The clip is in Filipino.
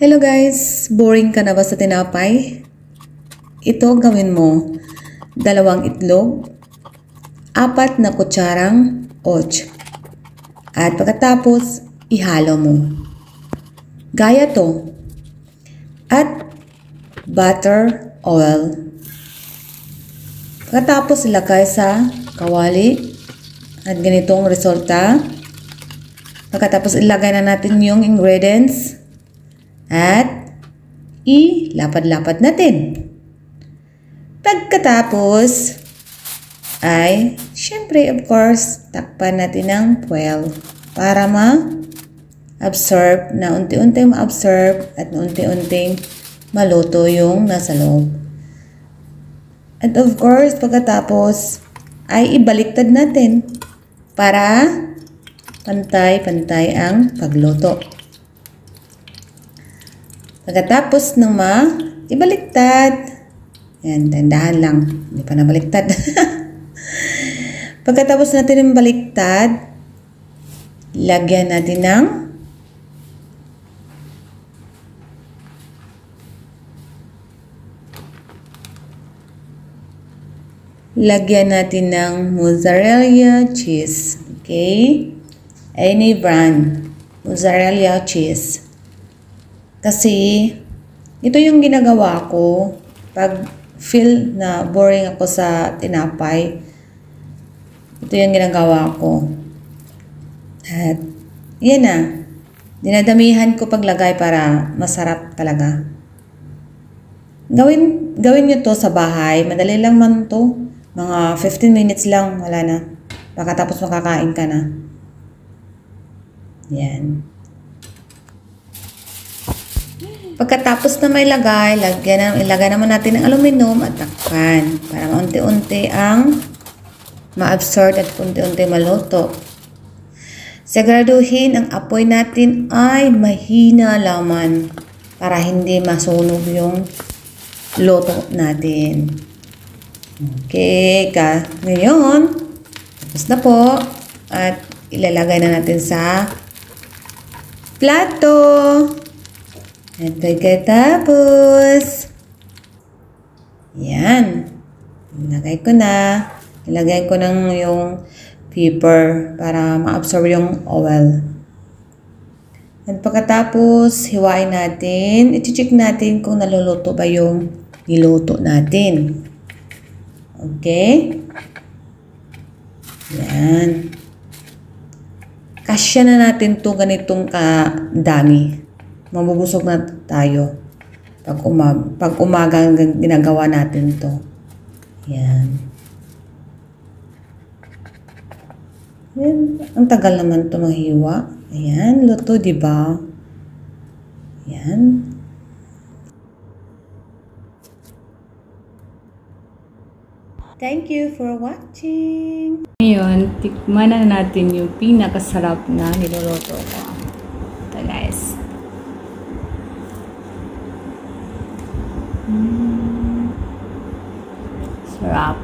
Hello guys! Boring ka na ba sa tinapay? Ito gawin mo. 2 itlog, 4 na kutsarang oats. At pagkatapos, ihalo mo. Gaya to. At butter oil. Pagkatapos ilagay sa kawali. At ganitong resulta. Pagkatapos ilagay na natin yung ingredients. At ilapad-lapad natin. Pagkatapos ay, syempre of course, takpan natin ng foil para ma-absorb, na unti-unting ma-absorb at unti-unting maluto yung nasa loob. At of course, pagkatapos ay ibaliktad natin para pantay-pantay ang pagluto. Pagkatapos ng ibaliktad, yan, dandahan lang, hindi pa nabaliktad. Pagkatapos natin ng baliktad, lagyan natin ng mozzarella cheese. Okay? Any brand, mozzarella cheese. Kasi, ito yung ginagawa ko pag feel na boring ako sa tinapay. Ito yung ginagawa ko. At, yan na. Dinadamihan ko paglagay para masarap talaga. Gawin nyo to sa bahay. Madali lang man to. Mga 15 minutes lang. Wala na. Pagkatapos makakain ka na. Yan. Pagkatapos na may ilagay naman natin ng aluminum at takpan para maunti-unti ang ma-absorb at unti-unti maluto. Siguraduhin ang apoy natin ay mahina lamang para hindi masunog yung luto natin. Okay, ngayon, tapos na po at ilalagay na natin sa plato. At pagkatapos, yan, ilagay ko na yung paper para ma-absorb yung oil. At pagkatapos, hiwain natin, i-check natin kung naluluto ba yung niluto natin. Okay? Yan. Kasya na natin to ganitong kadami. Mabubusog na tayo pag umaga ginagawa natin to. Yan. Yan. Ang tagal naman to mahiwa. Ayan, luto, diba? Yan. Thank you for watching. Ngayon, tikman na natin yung pinakasarap na niluluto ko. Ito guys. Sarap.